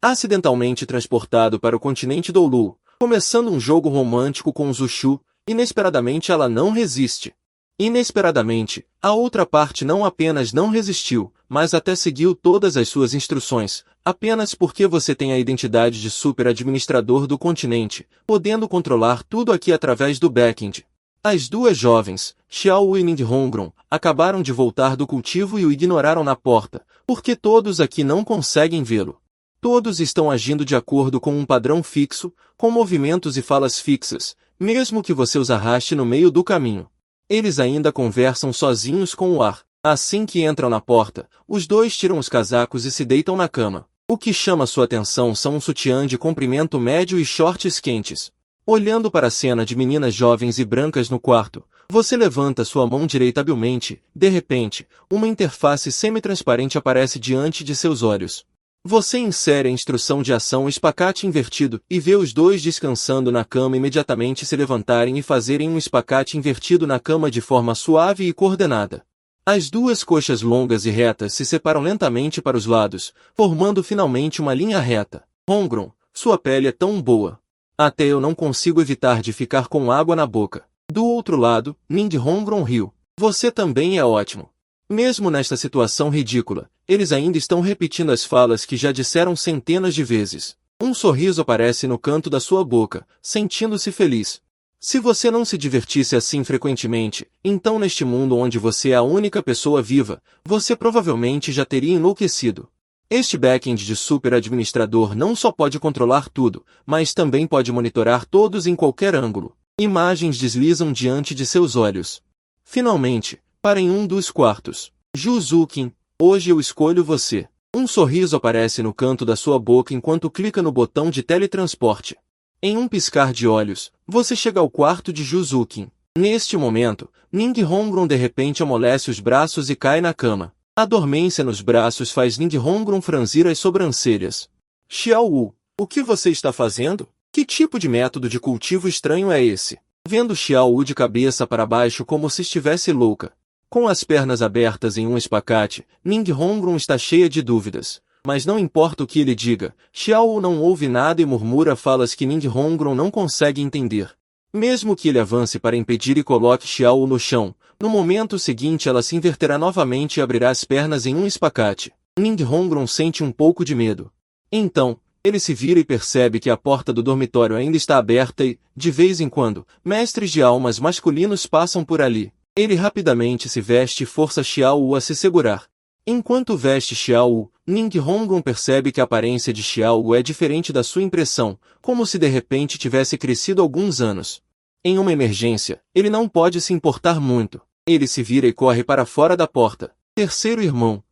Acidentalmente transportado para o continente Doulu, começando um jogo romântico com Zushu, inesperadamente ela não resiste. Inesperadamente, a outra parte não apenas não resistiu, mas até seguiu todas as suas instruções, apenas porque você tem a identidade de super-administrador do continente, podendo controlar tudo aqui através do back-end. As duas jovens, Xiao Wu e Ning Hongron, acabaram de voltar do cultivo e o ignoraram na porta, porque todos aqui não conseguem vê-lo. Todos estão agindo de acordo com um padrão fixo, com movimentos e falas fixas, mesmo que você os arraste no meio do caminho. Eles ainda conversam sozinhos com o ar. Assim que entram na porta, os dois tiram os casacos e se deitam na cama. O que chama sua atenção são um sutiã de comprimento médio e shorts quentes. Olhando para a cena de meninas jovens e brancas no quarto, você levanta sua mão direita habilmente. De repente, uma interface semi-transparente aparece diante de seus olhos. Você insere a instrução de ação espacate invertido e vê os dois descansando na cama imediatamente se levantarem e fazerem um espacate invertido na cama de forma suave e coordenada. As duas coxas longas e retas se separam lentamente para os lados, formando finalmente uma linha reta. Hongron, sua pele é tão boa. Até eu não consigo evitar de ficar com água na boca. Do outro lado, Ning Hongron riu. Você também é ótimo. Mesmo nesta situação ridícula, eles ainda estão repetindo as falas que já disseram centenas de vezes. Um sorriso aparece no canto da sua boca, sentindo-se feliz. Se você não se divertisse assim frequentemente, então neste mundo onde você é a única pessoa viva, você provavelmente já teria enlouquecido. Este back-end de super-administrador não só pode controlar tudo, mas também pode monitorar todos em qualquer ângulo. Imagens deslizam diante de seus olhos. Finalmente, para em um dos quartos. Ju Zukin, hoje eu escolho você. Um sorriso aparece no canto da sua boca enquanto clica no botão de teletransporte. Em um piscar de olhos, você chega ao quarto de Ju Zukin. Neste momento, Ning Hongron de repente amolece os braços e cai na cama. A dormência nos braços faz Ning Hongron franzir as sobrancelhas. Xiao Wu, o que você está fazendo? Que tipo de método de cultivo estranho é esse? Vendo Xiao Wu de cabeça para baixo como se estivesse louca. Com as pernas abertas em um espacate, Ning Hongron está cheia de dúvidas. Mas não importa o que ele diga, Xiao Wu não ouve nada e murmura falas que Ning Hongron não consegue entender. Mesmo que ele avance para impedir e coloque Xiao Wu no chão, no momento seguinte ela se inverterá novamente e abrirá as pernas em um espacate. Ning Hongron sente um pouco de medo. Então, ele se vira e percebe que a porta do dormitório ainda está aberta e, de vez em quando, mestres de almas masculinos passam por ali. Ele rapidamente se veste e força Xiao Wu a se segurar. Enquanto veste Xiao Wu, Ning Hongron percebe que a aparência de Xiao Wu é diferente da sua impressão, como se de repente tivesse crescido alguns anos. Em uma emergência, ele não pode se importar muito. Ele se vira e corre para fora da porta. Terceiro irmão,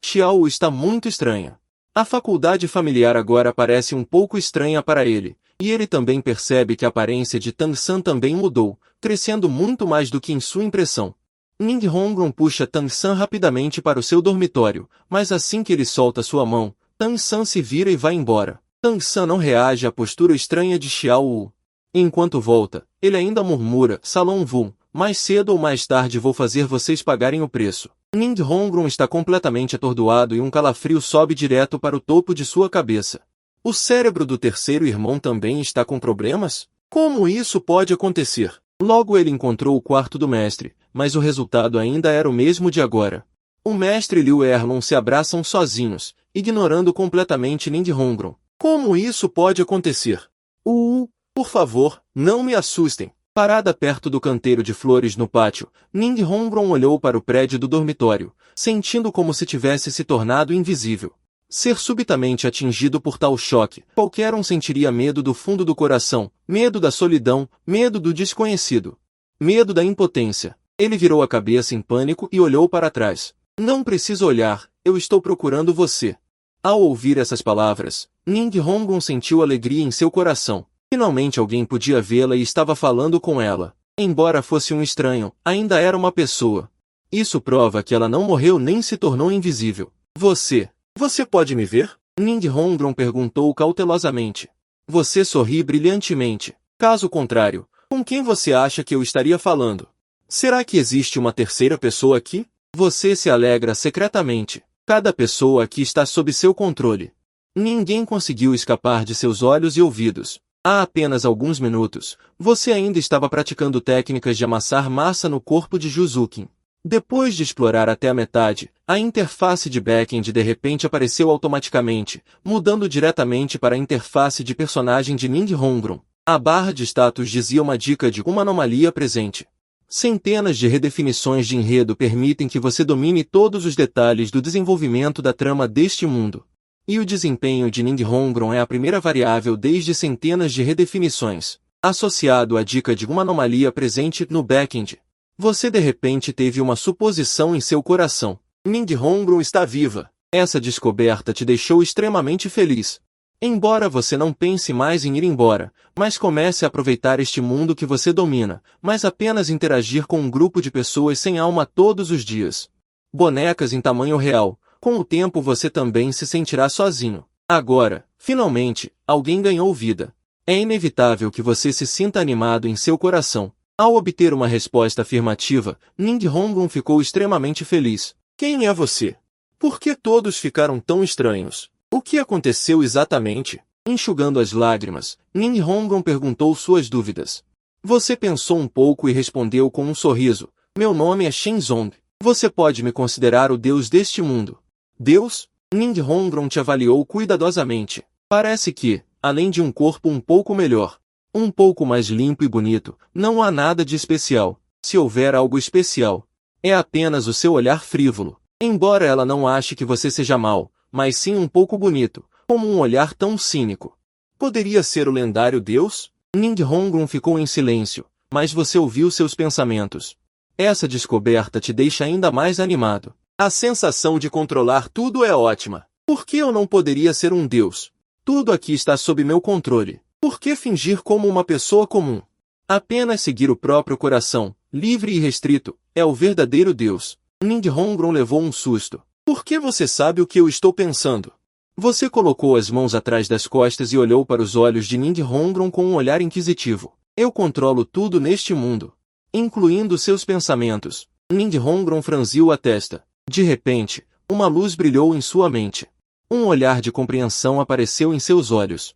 Xiao Wu está muito estranha. A faculdade familiar agora parece um pouco estranha para ele, e ele também percebe que a aparência de Tang-san também mudou, crescendo muito mais do que em sua impressão. Ning Hongron puxa Tang-san rapidamente para o seu dormitório, mas assim que ele solta sua mão, Tang-san se vira e vai embora. Tang-san não reage à postura estranha de Xiao Wu. Enquanto volta, ele ainda murmura, Salon Vun, mais cedo ou mais tarde vou fazer vocês pagarem o preço. Ning Hongron está completamente atordoado e um calafrio sobe direto para o topo de sua cabeça. O cérebro do terceiro irmão também está com problemas? Como isso pode acontecer? Logo ele encontrou o quarto do mestre, mas o resultado ainda era o mesmo de agora. O mestre e Liu Erlon se abraçam sozinhos, ignorando completamente Ning Hongron. Como isso pode acontecer? Por favor, não me assustem. Parada perto do canteiro de flores no pátio, Ning Hongron olhou para o prédio do dormitório, sentindo como se tivesse se tornado invisível. Ser subitamente atingido por tal choque, qualquer um sentiria medo do fundo do coração, medo da solidão, medo do desconhecido, medo da impotência. Ele virou a cabeça em pânico e olhou para trás. Não precisa olhar, eu estou procurando você. Ao ouvir essas palavras, Ning Hongron sentiu alegria em seu coração. Finalmente alguém podia vê-la e estava falando com ela. Embora fosse um estranho, ainda era uma pessoa. Isso prova que ela não morreu nem se tornou invisível. Você pode me ver? Ning Hongron perguntou cautelosamente. Você sorri brilhantemente. Caso contrário, com quem você acha que eu estaria falando? Será que existe uma terceira pessoa aqui? Você se alegra secretamente. Cada pessoa aqui está sob seu controle. Ninguém conseguiu escapar de seus olhos e ouvidos. Há apenas alguns minutos, você ainda estava praticando técnicas de amassar massa no corpo de Juzukin. Depois de explorar até a metade, a interface de back-end de repente apareceu automaticamente, mudando diretamente para a interface de personagem de Ning Hongron. A barra de status dizia uma dica de uma anomalia presente. Centenas de redefinições de enredo permitem que você domine todos os detalhes do desenvolvimento da trama deste mundo. E o desempenho de Ning Hongron é a primeira variável desde centenas de redefinições, associado à dica de uma anomalia presente no back-end. Você de repente teve uma suposição em seu coração. Ning Hongron está viva. Essa descoberta te deixou extremamente feliz. Embora você não pense mais em ir embora, mas comece a aproveitar este mundo que você domina, mas apenas interagir com um grupo de pessoas sem alma todos os dias. Bonecas em tamanho real. Com o tempo você também se sentirá sozinho. Agora, finalmente, alguém ganhou vida. É inevitável que você se sinta animado em seu coração. Ao obter uma resposta afirmativa, Ning Hongron ficou extremamente feliz. Quem é você? Por que todos ficaram tão estranhos? O que aconteceu exatamente? Enxugando as lágrimas, Ning Hongron perguntou suas dúvidas. Você pensou um pouco e respondeu com um sorriso. Meu nome é Shen Zong. Você pode me considerar o deus deste mundo. Deus? Ning Hongron te avaliou cuidadosamente. Parece que, além de um corpo um pouco melhor, um pouco mais limpo e bonito, não há nada de especial. Se houver algo especial, é apenas o seu olhar frívolo. Embora ela não ache que você seja mau, mas sim um pouco bonito, como um olhar tão cínico. Poderia ser o lendário Deus? Ning Hongron ficou em silêncio, mas você ouviu seus pensamentos. Essa descoberta te deixa ainda mais animado. A sensação de controlar tudo é ótima. Por que eu não poderia ser um deus? Tudo aqui está sob meu controle. Por que fingir como uma pessoa comum? Apenas seguir o próprio coração, livre e restrito, é o verdadeiro Deus. Ning Hongron levou um susto. Por que você sabe o que eu estou pensando? Você colocou as mãos atrás das costas e olhou para os olhos de Ning Hongron com um olhar inquisitivo. Eu controlo tudo neste mundo, incluindo seus pensamentos. Ning Hongron franziu a testa. De repente, uma luz brilhou em sua mente. Um olhar de compreensão apareceu em seus olhos.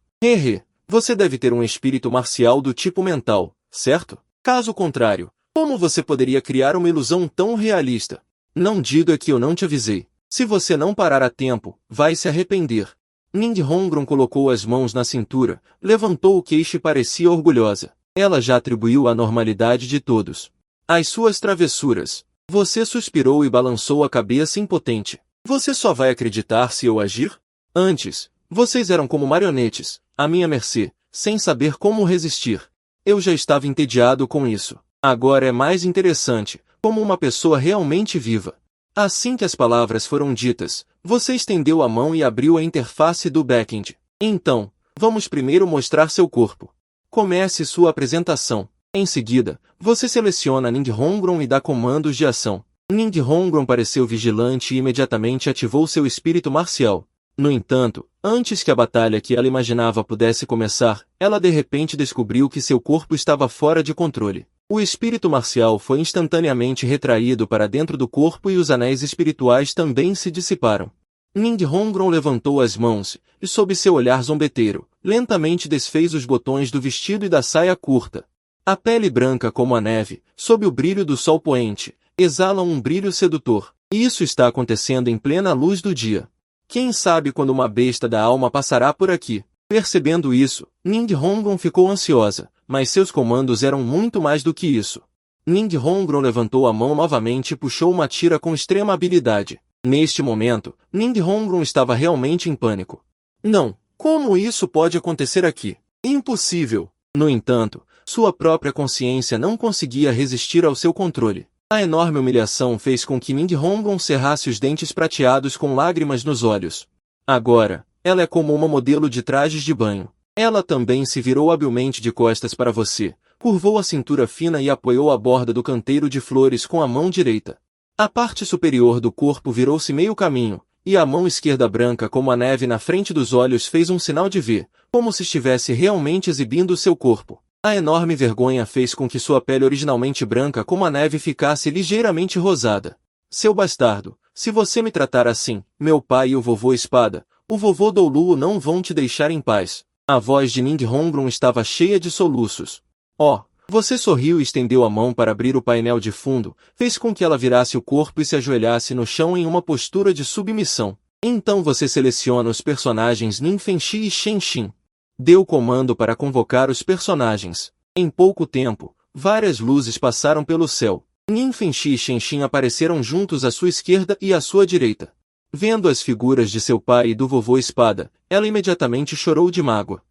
Você deve ter um espírito marcial do tipo mental, certo? Caso contrário, como você poderia criar uma ilusão tão realista? Não diga que eu não te avisei. Se você não parar a tempo, vai se arrepender. Ning Hongron colocou as mãos na cintura, levantou o queixo e parecia orgulhosa. Ela já atribuiu a normalidade de todos as suas travessuras. Você suspirou e balançou a cabeça impotente. Você só vai acreditar se eu agir? Antes, vocês eram como marionetes, à minha mercê, sem saber como resistir. Eu já estava entediado com isso. Agora é mais interessante, como uma pessoa realmente viva. Assim que as palavras foram ditas, você estendeu a mão e abriu a interface do back-end. Então, vamos primeiro mostrar seu corpo. Comece sua apresentação. Em seguida, você seleciona Ning Hongron e dá comandos de ação. Ning Hongron pareceu vigilante e imediatamente ativou seu espírito marcial. No entanto, antes que a batalha que ela imaginava pudesse começar, ela de repente descobriu que seu corpo estava fora de controle. O espírito marcial foi instantaneamente retraído para dentro do corpo e os anéis espirituais também se dissiparam. Ning Hongron levantou as mãos, e sob seu olhar zombeteiro, lentamente desfez os botões do vestido e da saia curta. A pele branca como a neve, sob o brilho do sol poente, exala um brilho sedutor. E isso está acontecendo em plena luz do dia. Quem sabe quando uma besta da alma passará por aqui? Percebendo isso, Ning Hongron ficou ansiosa, mas seus comandos eram muito mais do que isso. Ning Hongron levantou a mão novamente e puxou uma tira com extrema habilidade. Neste momento, Ning Hongron estava realmente em pânico. Não, como isso pode acontecer aqui? Impossível! No entanto, sua própria consciência não conseguia resistir ao seu controle. A enorme humilhação fez com que Ning Hongron cerrasse os dentes prateados com lágrimas nos olhos. Agora, ela é como uma modelo de trajes de banho. Ela também se virou habilmente de costas para você, curvou a cintura fina e apoiou a borda do canteiro de flores com a mão direita. A parte superior do corpo virou-se meio caminho, e a mão esquerda branca como a neve na frente dos olhos fez um sinal de V, como se estivesse realmente exibindo seu corpo. A enorme vergonha fez com que sua pele originalmente branca como a neve ficasse ligeiramente rosada. Seu bastardo, se você me tratar assim, meu pai e o vovô Espada, o vovô Douluo não vão te deixar em paz. A voz de Ning Hongrum estava cheia de soluços. Oh! Você sorriu e estendeu a mão para abrir o painel de fundo, fez com que ela virasse o corpo e se ajoelhasse no chão em uma postura de submissão. Então você seleciona os personagens Nin Fenxi e Shen Xin. Deu comando para convocar os personagens. Em pouco tempo, várias luzes passaram pelo céu. Nin Fenxi e Shen Xin apareceram juntos à sua esquerda e à sua direita. Vendo as figuras de seu pai e do vovô Espada, ela imediatamente chorou de mágoa.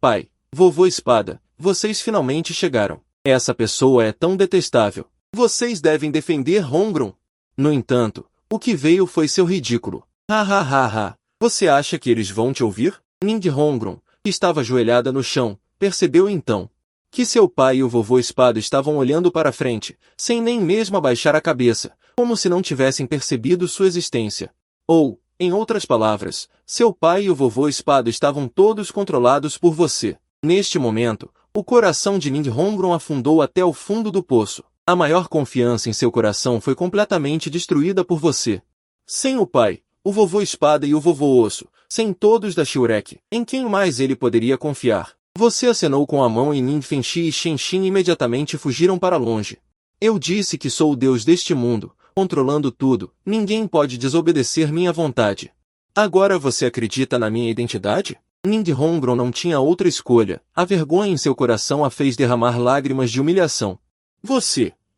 Pai, vovô Espada, vocês finalmente chegaram. Essa pessoa é tão detestável. Vocês devem defender Hongrum. No entanto, o que veio foi seu ridículo. Você acha que eles vão te ouvir? Ning Hongrum, que estava ajoelhada no chão, percebeu então que seu pai e o vovô Espada estavam olhando para frente, sem nem mesmo abaixar a cabeça, como se não tivessem percebido sua existência. Ou, em outras palavras, seu pai e o vovô Espada estavam todos controlados por você. Neste momento, o coração de Ning Hongrum afundou até o fundo do poço. A maior confiança em seu coração foi completamente destruída por você. Sem o pai, o vovô Espada e o vovô Osso, sem todos da Shurek, em quem mais ele poderia confiar? Você acenou com a mão e Nin Fenxi e Shen Xin imediatamente fugiram para longe. Eu disse que sou o Deus deste mundo, controlando tudo, ninguém pode desobedecer minha vontade. Agora você acredita na minha identidade? Ning Hongrum não tinha outra escolha, a vergonha em seu coração a fez derramar lágrimas de humilhação.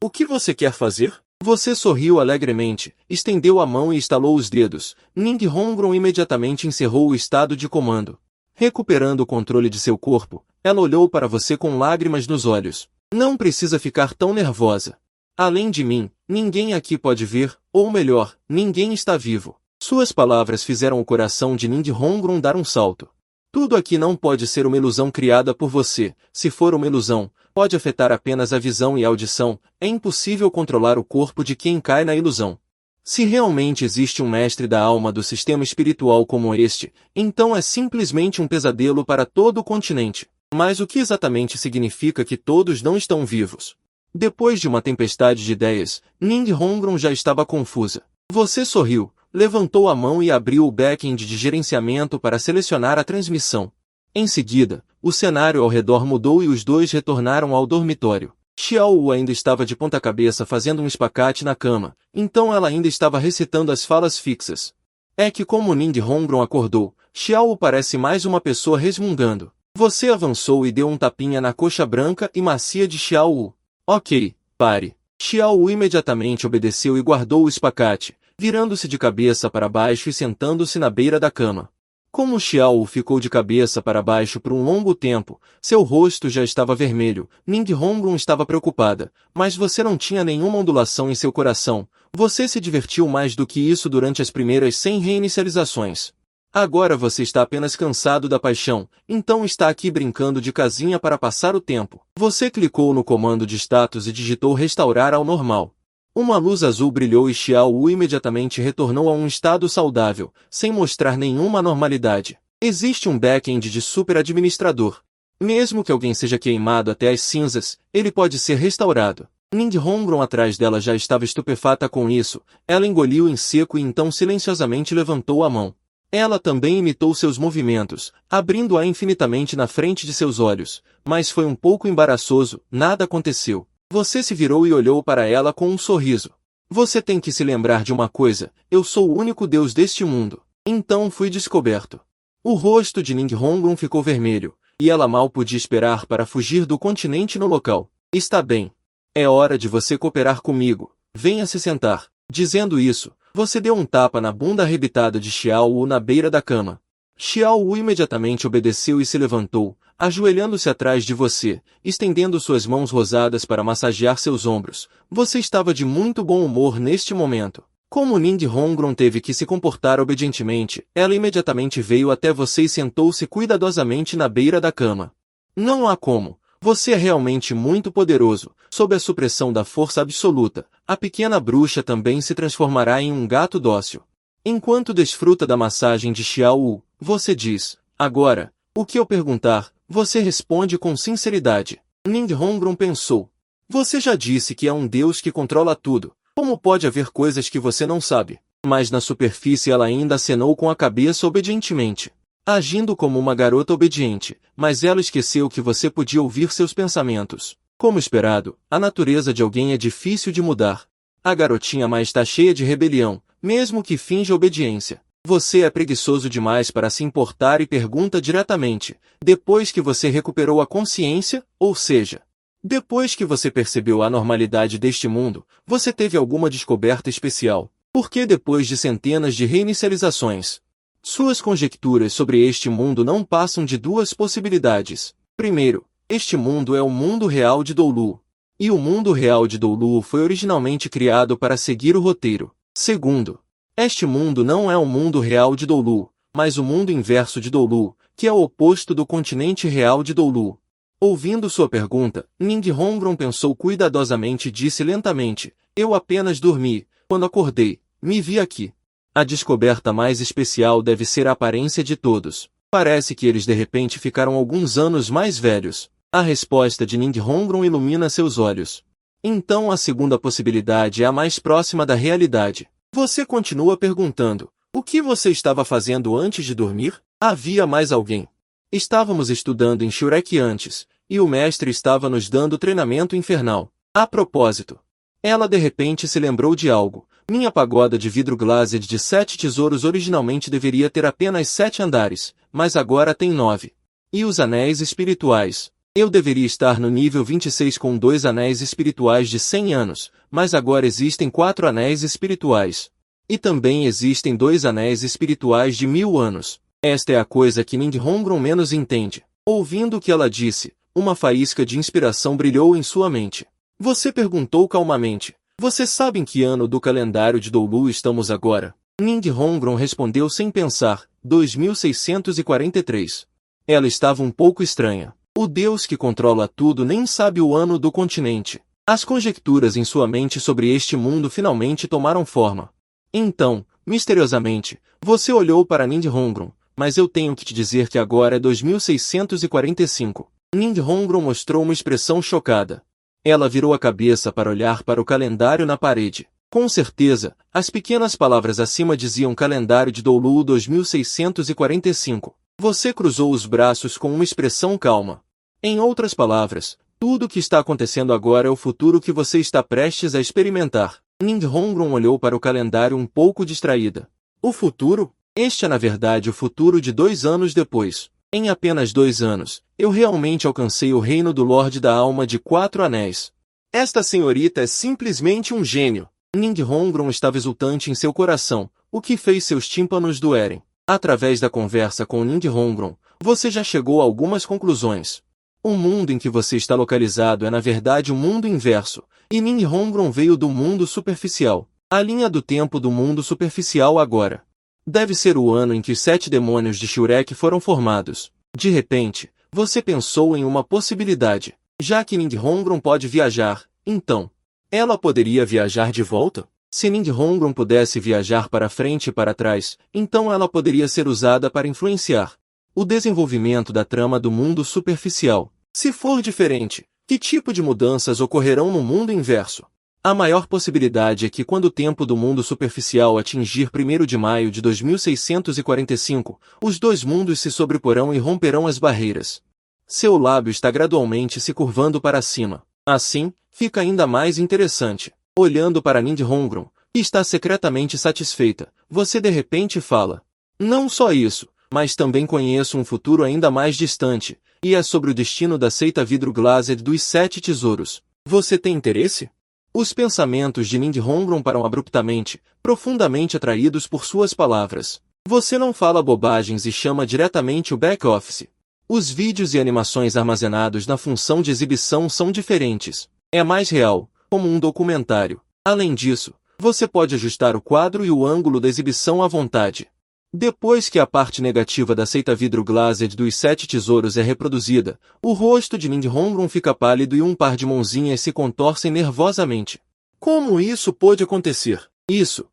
O que você quer fazer? Você sorriu alegremente, estendeu a mão e estalou os dedos. Ning Hongrum imediatamente encerrou o estado de comando. Recuperando o controle de seu corpo, ela olhou para você com lágrimas nos olhos. Não precisa ficar tão nervosa. Além de mim, ninguém aqui pode ver, ou melhor, ninguém está vivo. Suas palavras fizeram o coração de Ning Hongrum dar um salto. Tudo aqui não pode ser uma ilusão criada por você. Se for uma ilusão, pode afetar apenas a visão e a audição. É impossível controlar o corpo de quem cai na ilusão. Se realmente existe um mestre da alma do sistema espiritual como este, então é simplesmente um pesadelo para todo o continente. Mas o que exatamente significa que todos não estão vivos? Depois de uma tempestade de ideias, Ning Hongrum já estava confusa. Você sorriu, levantou a mão e abriu o back-end de gerenciamento para selecionar a transmissão. Em seguida, o cenário ao redor mudou e os dois retornaram ao dormitório. Xiao Wu ainda estava de ponta-cabeça fazendo um espacate na cama, então ela ainda estava recitando as falas fixas. É que como Ning Hongrum acordou, Xiao Wu parece mais uma pessoa resmungando. Você avançou e deu um tapinha na coxa branca e macia de Xiao Wu. Ok, pare. Xiao Wu imediatamente obedeceu e guardou o espacate, virando-se de cabeça para baixo e sentando-se na beira da cama. Como Xiao Wu ficou de cabeça para baixo por um longo tempo, seu rosto já estava vermelho. Ning Hongrum estava preocupada, mas você não tinha nenhuma ondulação em seu coração. Você se divertiu mais do que isso durante as primeiras 100 reinicializações. Agora você está apenas cansado da paixão, então está aqui brincando de casinha para passar o tempo. Você clicou no comando de status e digitou restaurar ao normal. Uma luz azul brilhou e Xiao Wu imediatamente retornou a um estado saudável, sem mostrar nenhuma anormalidade. Existe um back-end de super-administrador. Mesmo que alguém seja queimado até as cinzas, ele pode ser restaurado. Ning Hongrum atrás dela já estava estupefata com isso. Ela engoliu em seco e então silenciosamente levantou a mão. Ela também imitou seus movimentos, abrindo-a infinitamente na frente de seus olhos, mas foi um pouco embaraçoso, nada aconteceu. Você se virou e olhou para ela com um sorriso. Você tem que se lembrar de uma coisa, eu sou o único Deus deste mundo. Então fui descoberto. O rosto de Ning Hongrum ficou vermelho, e ela mal podia esperar para fugir do continente no local. Está bem. É hora de você cooperar comigo. Venha se sentar. Dizendo isso, você deu um tapa na bunda arrebitada de Xiao Wu na beira da cama. Xiao Wu imediatamente obedeceu e se levantou, ajoelhando-se atrás de você, estendendo suas mãos rosadas para massagear seus ombros. Você estava de muito bom humor neste momento. Como Ning Hongrum teve que se comportar obedientemente, ela imediatamente veio até você e sentou-se cuidadosamente na beira da cama. Não há como. Você é realmente muito poderoso. Sob a supressão da força absoluta, a pequena bruxa também se transformará em um gato dócil. Enquanto desfruta da massagem de Xiao Wu, você diz, agora, o que eu perguntar, você responde com sinceridade. Ning Hongrum pensou. Você já disse que é um Deus que controla tudo. Como pode haver coisas que você não sabe? Mas na superfície ela ainda acenou com a cabeça obedientemente, agindo como uma garota obediente, mas ela esqueceu que você podia ouvir seus pensamentos. Como esperado, a natureza de alguém é difícil de mudar. A garotinha mais está cheia de rebelião, mesmo que finja obediência. Você é preguiçoso demais para se importar e pergunta diretamente, depois que você recuperou a consciência, ou seja, depois que você percebeu a normalidade deste mundo, você teve alguma descoberta especial. Por que depois de centenas de reinicializações? Suas conjecturas sobre este mundo não passam de duas possibilidades. Primeiro, este mundo é o mundo real de Doulu. E o mundo real de Doulu foi originalmente criado para seguir o roteiro. Segundo, este mundo não é o mundo real de Doulu, mas o mundo inverso de Doulu, que é o oposto do continente real de Doulu. Ouvindo sua pergunta, Ning Hongron pensou cuidadosamente e disse lentamente, eu apenas dormi, quando acordei, me vi aqui. A descoberta mais especial deve ser a aparência de todos. Parece que eles de repente ficaram alguns anos mais velhos. A resposta de Ning Hongron ilumina seus olhos. Então a segunda possibilidade é a mais próxima da realidade. Você continua perguntando, o que você estava fazendo antes de dormir? Havia mais alguém. Estávamos estudando em Shurek antes, e o mestre estava nos dando treinamento infernal. A propósito, ela de repente se lembrou de algo. Minha pagoda de vidro glazed de 7 tesouros originalmente deveria ter apenas 7 andares, mas agora tem 9. E os anéis espirituais? Eu deveria estar no nível 26 com 2 anéis espirituais de 100 anos, mas agora existem 4 anéis espirituais. E também existem 2 anéis espirituais de 1000 anos. Esta é a coisa que Ning Hongron menos entende. Ouvindo o que ela disse, uma faísca de inspiração brilhou em sua mente. Você perguntou calmamente, você sabe em que ano do calendário de Doulu estamos agora? Ning Hongron respondeu sem pensar, 2643. Ela estava um pouco estranha. O Deus que controla tudo nem sabe o ano do continente. As conjecturas em sua mente sobre este mundo finalmente tomaram forma. Então, misteriosamente, você olhou para Ning Hongron, mas eu tenho que te dizer que agora é 2645. Ning Hongron mostrou uma expressão chocada. Ela virou a cabeça para olhar para o calendário na parede. Com certeza, as pequenas palavras acima diziam calendário de Doulu 2645. Você cruzou os braços com uma expressão calma. Em outras palavras, tudo o que está acontecendo agora é o futuro que você está prestes a experimentar. Ning Hongron olhou para o calendário um pouco distraída. O futuro? Este é na verdade o futuro de 2 anos depois. Em apenas 2 anos, eu realmente alcancei o reino do Lorde da Alma de 4 Anéis. Esta senhorita é simplesmente um gênio. Ning Hongron estava exultante em seu coração, o que fez seus tímpanos doerem. Através da conversa com Ning Hongron, você já chegou a algumas conclusões. O mundo em que você está localizado é na verdade o mundo inverso, e Ning Hongron veio do mundo superficial. A linha do tempo do mundo superficial agora deve ser o ano em que os 7 demônios de Shurek foram formados. De repente, você pensou em uma possibilidade. Já que Ning Hongron pode viajar, então, ela poderia viajar de volta? Se Ning Hongron pudesse viajar para frente e para trás, então ela poderia ser usada para influenciar o desenvolvimento da trama do mundo superficial. Se for diferente, que tipo de mudanças ocorrerão no mundo inverso? A maior possibilidade é que quando o tempo do mundo superficial atingir 1º de maio de 2645, os 2 mundos se sobreporão e romperão as barreiras. Seu lábio está gradualmente se curvando para cima. Assim, fica ainda mais interessante. Olhando para Ning Hongron, que está secretamente satisfeita, você de repente fala. Não só isso, mas também conheço um futuro ainda mais distante, e é sobre o destino da seita vidro glazed dos 7 tesouros. Você tem interesse? Os pensamentos de Ning Hongron param abruptamente, profundamente atraídos por suas palavras. Você não fala bobagens e chama diretamente o back-office. Os vídeos e animações armazenados na função de exibição são diferentes. É mais real, como um documentário. Além disso, você pode ajustar o quadro e o ângulo da exibição à vontade. Depois que a parte negativa da seita vidro glazed dos 7 tesouros é reproduzida, o rosto de Ning Hongron fica pálido e um par de mãozinhas se contorcem nervosamente. Como isso pôde acontecer? Isso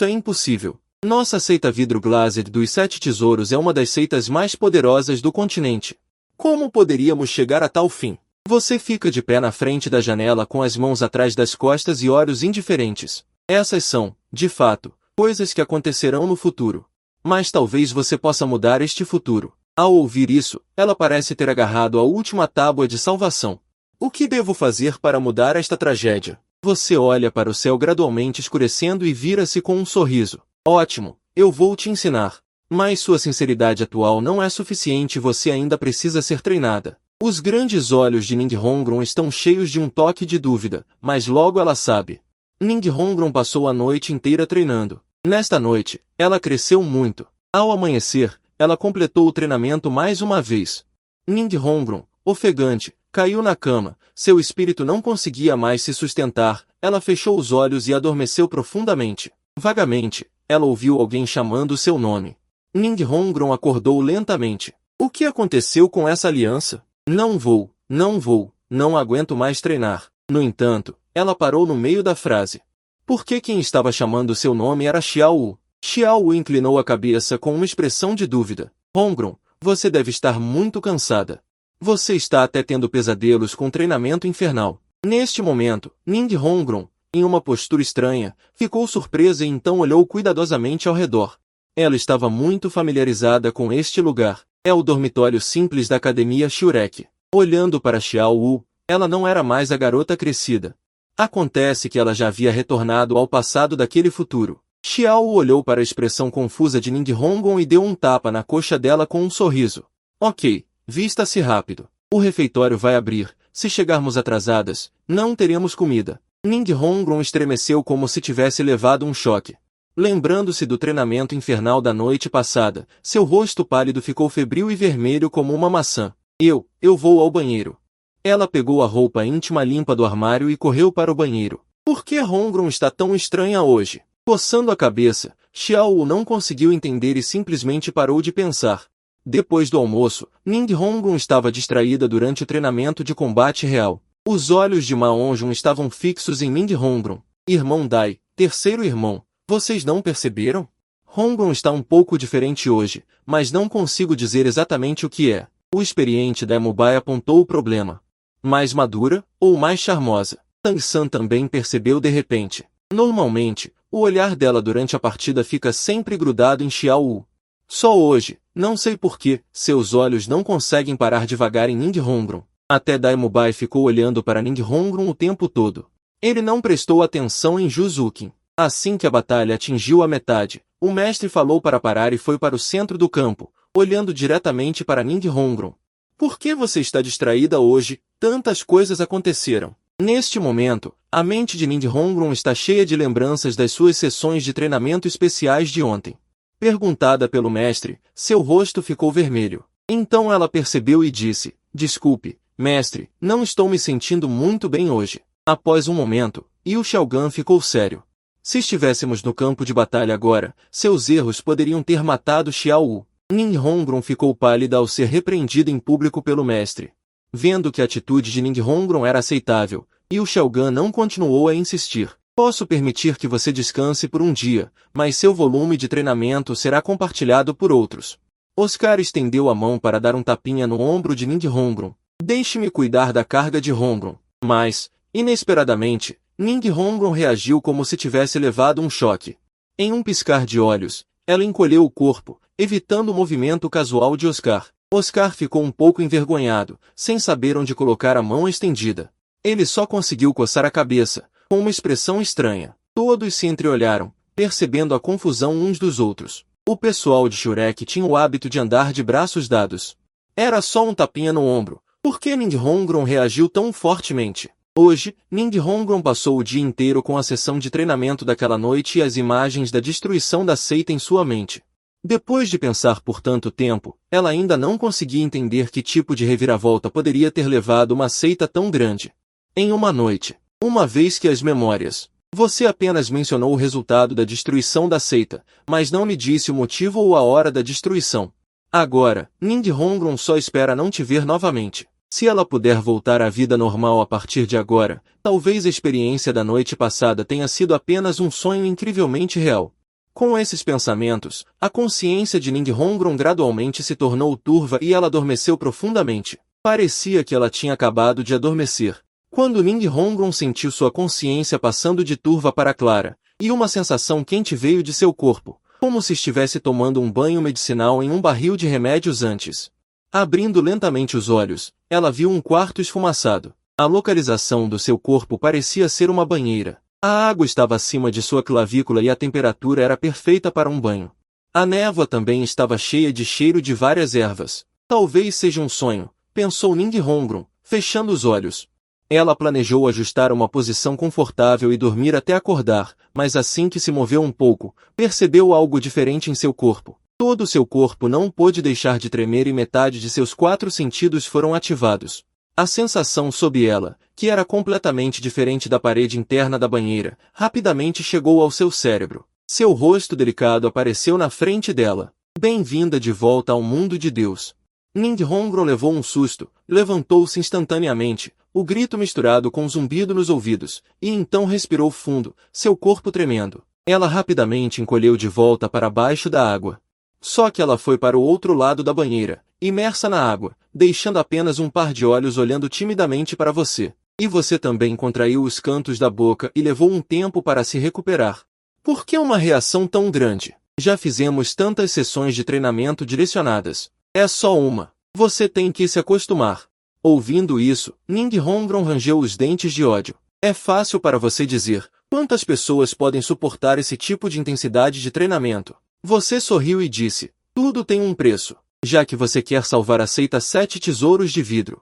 é impossível. Nossa seita vidro glazed dos 7 tesouros é uma das seitas mais poderosas do continente. Como poderíamos chegar a tal fim? Você fica de pé na frente da janela com as mãos atrás das costas e olhos indiferentes. Essas são, de fato, coisas que acontecerão no futuro. Mas talvez você possa mudar este futuro. Ao ouvir isso, ela parece ter agarrado a última tábua de salvação. O que devo fazer para mudar esta tragédia? Você olha para o céu gradualmente escurecendo e vira-se com um sorriso. Ótimo, eu vou te ensinar. Mas sua sinceridade atual não é suficiente e você ainda precisa ser treinada. Os grandes olhos de Ninghongron estão cheios de um toque de dúvida, mas logo ela sabe. Ninghongron passou a noite inteira treinando. Nesta noite, ela cresceu muito. Ao amanhecer, ela completou o treinamento mais uma vez. Ninghongron, ofegante, caiu na cama, seu espírito não conseguia mais se sustentar, ela fechou os olhos e adormeceu profundamente. Vagamente, ela ouviu alguém chamando seu nome. Ninghongron acordou lentamente. O que aconteceu com essa aliança? Não vou, não aguento mais treinar. No entanto, ela parou no meio da frase. Porque quem estava chamando seu nome era Xiao Wu. Xiao Wu inclinou a cabeça com uma expressão de dúvida. Hongron, você deve estar muito cansada. Você está até tendo pesadelos com treinamento infernal. Neste momento, Ninghongron, em uma postura estranha, ficou surpresa e então olhou cuidadosamente ao redor. Ela estava muito familiarizada com este lugar. É o dormitório simples da Academia Shurek. Olhando para Xiao Wu, ela não era mais a garota crescida. Acontece que ela já havia retornado ao passado daquele futuro. Xiao Wu olhou para a expressão confusa de Ninghongron e deu um tapa na coxa dela com um sorriso. Ok, vista-se rápido. O refeitório vai abrir. Se chegarmos atrasadas, não teremos comida. Ninghongron estremeceu como se tivesse levado um choque. Lembrando-se do treinamento infernal da noite passada, seu rosto pálido ficou febril e vermelho como uma maçã. Eu vou ao banheiro. Ela pegou a roupa íntima limpa do armário e correu para o banheiro. Por que Hongron está tão estranha hoje? Coçando a cabeça, Xiao Wu não conseguiu entender e simplesmente parou de pensar. Depois do almoço, Ninghongron estava distraída durante o treinamento de combate real. Os olhos de Ma Hongjun estavam fixos em Ninghongron. Irmão Dai, terceiro irmão. Vocês não perceberam? Hongron está um pouco diferente hoje, mas não consigo dizer exatamente o que é. O experiente da Mubai apontou o problema. Mais madura, ou mais charmosa? Tang San também percebeu de repente. Normalmente, o olhar dela durante a partida fica sempre grudado em Xiao Wu. Só hoje, não sei porquê, seus olhos não conseguem parar de vagar em Ninghongron. Até Dai Mubai ficou olhando para Ninghongron o tempo todo. Ele não prestou atenção em Juzukin. Assim que a batalha atingiu a metade, o mestre falou para parar e foi para o centro do campo, olhando diretamente para Ninghongron. Por que você está distraída hoje? Tantas coisas aconteceram. Neste momento, a mente de Ninghongron está cheia de lembranças das suas sessões de treinamento especiais de ontem. Perguntada pelo mestre, seu rosto ficou vermelho. Então ela percebeu e disse, desculpe, mestre, não estou me sentindo muito bem hoje. Após um momento, Yu Xiaogan ficou sério. Se estivéssemos no campo de batalha agora, seus erros poderiam ter matado Xiao Wu. Ninghongron ficou pálida ao ser repreendida em público pelo mestre. Vendo que a atitude de Ninghongron era aceitável, Yu Xiaogan não continuou a insistir. Posso permitir que você descanse por um dia, mas seu volume de treinamento será compartilhado por outros. Oscar estendeu a mão para dar um tapinha no ombro de Ninghongron. Deixe-me cuidar da carga de Hongron. Mas, inesperadamente, Ninghongron reagiu como se tivesse levado um choque. Em um piscar de olhos, ela encolheu o corpo, evitando o movimento casual de Oscar. Oscar ficou um pouco envergonhado, sem saber onde colocar a mão estendida. Ele só conseguiu coçar a cabeça, com uma expressão estranha. Todos se entreolharam, percebendo a confusão uns dos outros. O pessoal de Shurek tinha o hábito de andar de braços dados. Era só um tapinha no ombro. Por que Ninghongron reagiu tão fortemente? Hoje, Ninghongron passou o dia inteiro com a sessão de treinamento daquela noite e as imagens da destruição da seita em sua mente. Depois de pensar por tanto tempo, ela ainda não conseguia entender que tipo de reviravolta poderia ter levado uma seita tão grande. Em uma noite, uma vez que as memórias... Você apenas mencionou o resultado da destruição da seita, mas não me disse o motivo ou a hora da destruição. Agora, Ninghongron só espera não te ver novamente. Se ela puder voltar à vida normal a partir de agora, talvez a experiência da noite passada tenha sido apenas um sonho incrivelmente real. Com esses pensamentos, a consciência de Ninghongron gradualmente se tornou turva e ela adormeceu profundamente. Parecia que ela tinha acabado de adormecer. Quando Ninghongron sentiu sua consciência passando de turva para clara, e uma sensação quente veio de seu corpo, como se estivesse tomando um banho medicinal em um barril de remédios antes. Abrindo lentamente os olhos, ela viu um quarto esfumaçado. A localização do seu corpo parecia ser uma banheira. A água estava acima de sua clavícula e a temperatura era perfeita para um banho. A névoa também estava cheia de cheiro de várias ervas. Talvez seja um sonho, pensou Ning Hongron, fechando os olhos. Ela planejou ajustar uma posição confortável e dormir até acordar, mas assim que se moveu um pouco, percebeu algo diferente em seu corpo. Todo seu corpo não pôde deixar de tremer e metade de seus 4 sentidos foram ativados. A sensação sob ela, que era completamente diferente da parede interna da banheira, rapidamente chegou ao seu cérebro. Seu rosto delicado apareceu na frente dela. Bem-vinda de volta ao mundo de Deus. Ning Hongron levou um susto, levantou-se instantaneamente, o grito misturado com um zumbido nos ouvidos, e então respirou fundo, seu corpo tremendo. Ela rapidamente encolheu de volta para baixo da água. Só que ela foi para o outro lado da banheira, imersa na água, deixando apenas um par de olhos olhando timidamente para você. E você também contraiu os cantos da boca e levou um tempo para se recuperar. Por que uma reação tão grande? Já fizemos tantas sessões de treinamento direcionadas. É só uma. Você tem que se acostumar. Ouvindo isso, Ning Hongron rangeu os dentes de ódio. É fácil para você dizer, quantas pessoas podem suportar esse tipo de intensidade de treinamento? Você sorriu e disse, tudo tem um preço. Já que você quer salvar aceita 7 tesouros de vidro.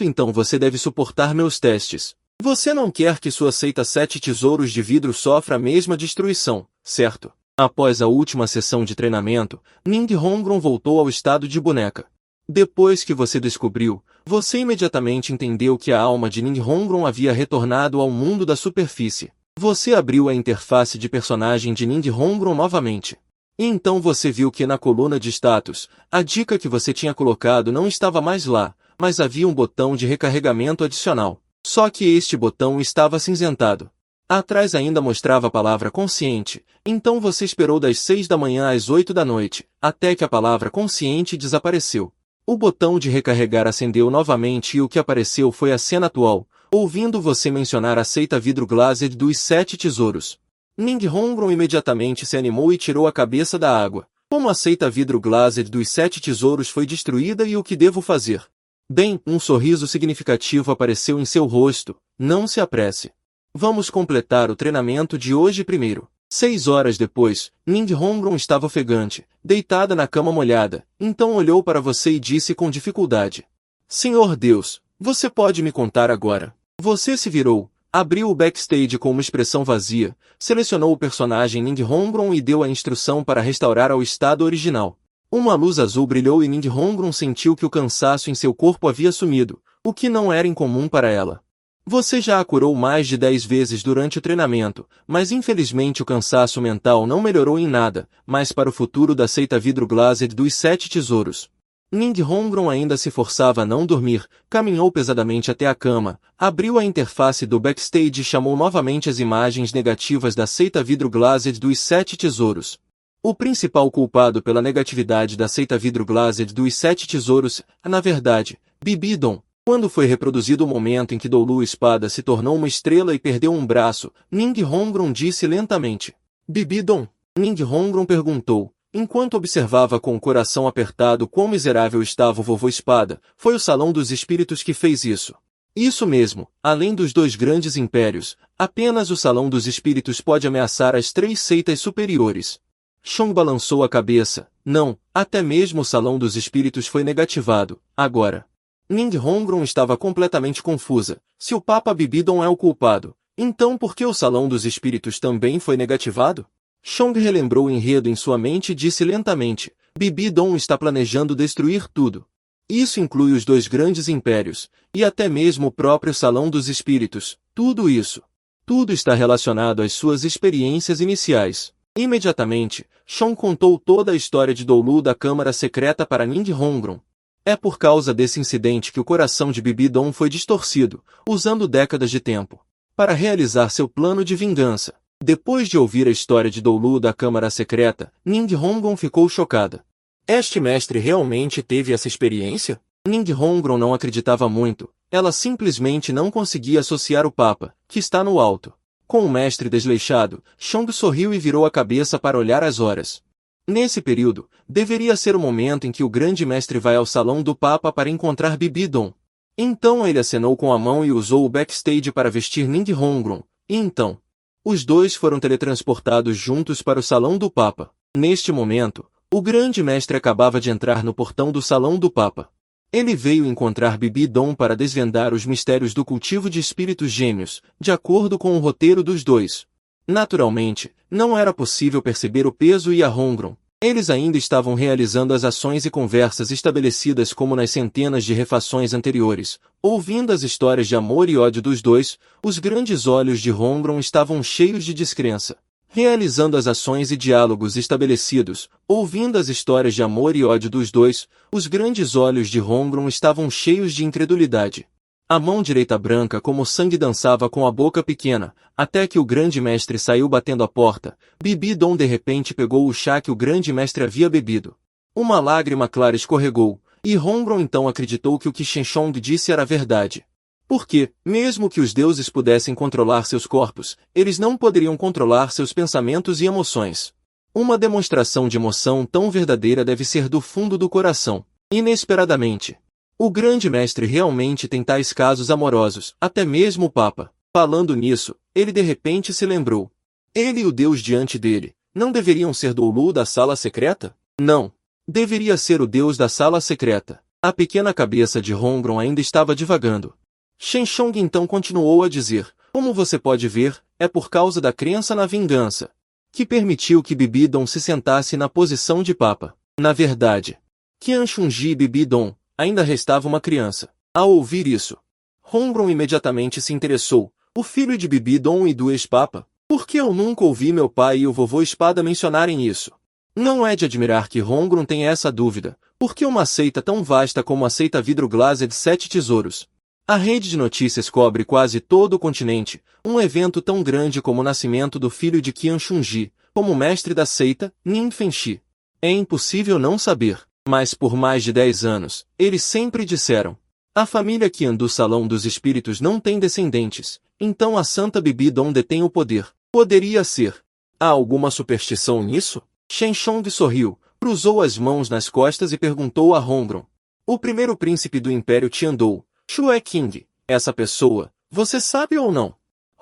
Então você deve suportar meus testes. Você não quer que sua seita 7 tesouros de vidro sofra a mesma destruição, certo? Após a última sessão de treinamento, Ning Hongron voltou ao estado de boneca. Depois que você descobriu, você imediatamente entendeu que a alma de Ning Hongron havia retornado ao mundo da superfície. Você abriu a interface de personagem de Ning Hongron novamente. E então você viu que na coluna de status, a dica que você tinha colocado não estava mais lá, mas havia um botão de recarregamento adicional. Só que este botão estava acinzentado. Atrás ainda mostrava a palavra consciente, então você esperou das 6 da manhã às 8 da noite, até que a palavra consciente desapareceu. O botão de recarregar acendeu novamente e o que apareceu foi a cena atual, ouvindo você mencionar a seita vidro glazed dos 7 tesouros. Ning Hongron imediatamente se animou e tirou a cabeça da água. Como a seita vidro glazed dos 7 tesouros foi destruída e o que devo fazer? Bem, um sorriso significativo apareceu em seu rosto. Não se apresse. Vamos completar o treinamento de hoje primeiro. 6 horas depois, Ning Hongron estava ofegante, deitada na cama molhada, então olhou para você e disse com dificuldade. Senhor Deus, você pode me contar agora? Você se virou, abriu o backstage com uma expressão vazia, selecionou o personagem Ning Hongron e deu a instrução para restaurar ao estado original. Uma luz azul brilhou e Ning Hongron sentiu que o cansaço em seu corpo havia sumido, o que não era incomum para ela. Você já a curou mais de 10 vezes durante o treinamento, mas infelizmente o cansaço mental não melhorou em nada, mas para o futuro da seita vidro glazed dos 7 tesouros. Ning Hongron ainda se forçava a não dormir, caminhou pesadamente até a cama, abriu a interface do backstage e chamou novamente as imagens negativas da seita vidro glazed dos 7 tesouros. O principal culpado pela negatividade da seita vidro glazed dos 7 tesouros é, na verdade, Bibidon. Quando foi reproduzido o momento em que Doulu Espada se tornou uma estrela e perdeu um braço, Ning Hongron disse lentamente. Bibidon? Ning Hongron perguntou, enquanto observava com o coração apertado quão miserável estava o vovô Espada. Foi o Salão dos Espíritos que fez isso. Isso mesmo, além dos 2 grandes impérios, apenas o Salão dos Espíritos pode ameaçar as 3 seitas superiores. Chong balançou a cabeça. Não, até mesmo o Salão dos Espíritos foi negativado, agora. Ning Hongron estava completamente confusa. Se o Papa Bibidon é o culpado, então por que o Salão dos Espíritos também foi negativado? Chong relembrou o enredo em sua mente e disse lentamente, Bibidon está planejando destruir tudo. Isso inclui os 2 grandes impérios, e até mesmo o próprio Salão dos Espíritos, tudo isso. Tudo está relacionado às suas experiências iniciais. Imediatamente, Chong contou toda a história de Doulu da Câmara Secreta para Ning Hongron. É por causa desse incidente que o coração de Bibidon foi distorcido, usando décadas de tempo, para realizar seu plano de vingança. Depois de ouvir a história de Doulu da Câmara Secreta, Ning Hongron ficou chocada. Este mestre realmente teve essa experiência? Ning Hongron não acreditava muito, ela simplesmente não conseguia associar o Papa, que está no alto, Com o mestre desleixado, Chong sorriu e virou a cabeça para olhar as horas. Nesse período, deveria ser o momento em que o grande mestre vai ao salão do Papa para encontrar Bibidon. Então ele acenou com a mão e usou o backstage para vestir Ning Hongron, e então, os dois foram teletransportados juntos para o salão do Papa. Neste momento, o grande mestre acabava de entrar no portão do salão do Papa. Ele veio encontrar Bibidon para desvendar os mistérios do cultivo de espíritos gêmeos, de acordo com o roteiro dos dois. Naturalmente, não era possível perceber o peso e a Hongron. Eles ainda estavam realizando as ações e conversas estabelecidas como nas centenas de refações anteriores. Ouvindo as histórias de amor e ódio dos dois, os grandes olhos de Hongron estavam cheios de descrença. Realizando as ações e diálogos estabelecidos, ouvindo as histórias de amor e ódio dos dois, os grandes olhos de Hongron estavam cheios de incredulidade. A mão direita branca como sangue dançava com a boca pequena, até que o grande mestre saiu batendo a porta. Bibidon de repente pegou o chá que o grande mestre havia bebido. Uma lágrima clara escorregou, e Hongron então acreditou que o que Shenshong disse era verdade. Porque, mesmo que os deuses pudessem controlar seus corpos, eles não poderiam controlar seus pensamentos e emoções. Uma demonstração de emoção tão verdadeira deve ser do fundo do coração. Inesperadamente, o grande mestre realmente tem tais casos amorosos, até mesmo o Papa. Falando nisso, ele de repente se lembrou. Ele e o Deus diante dele, não deveriam ser Doulu da sala secreta? Não. Deveria ser o Deus da sala secreta. A pequena cabeça de Hongron ainda estava divagando. Shenshong então continuou a dizer, como você pode ver, é por causa da crença na vingança, que permitiu que Bibidon se sentasse na posição de Papa. Na verdade, Qianshunji e Bibidon, ainda restava uma criança. Ao ouvir isso, Hongron imediatamente se interessou, o filho de Bibidon e do ex-papa? Por que eu nunca ouvi meu pai e o vovô Espada mencionarem isso? Não é de admirar que Hongron tenha essa dúvida, porque uma seita tão vasta como a seita Vidro Glazed Sete Tesouros, a rede de notícias cobre quase todo o continente, um evento tão grande como o nascimento do filho de Qianshunji, como mestre da seita, Nin Fenxi. É impossível não saber, mas por mais de 10 anos, eles sempre disseram, a família Qian do Salão dos Espíritos não tem descendentes, então a Santa Bibidon detém o poder. Poderia ser. Há alguma superstição nisso? Shenshong sorriu, cruzou as mãos nas costas e perguntou a Hongron. O primeiro príncipe do Império Tiandou, Shue King, essa pessoa, você sabe ou não?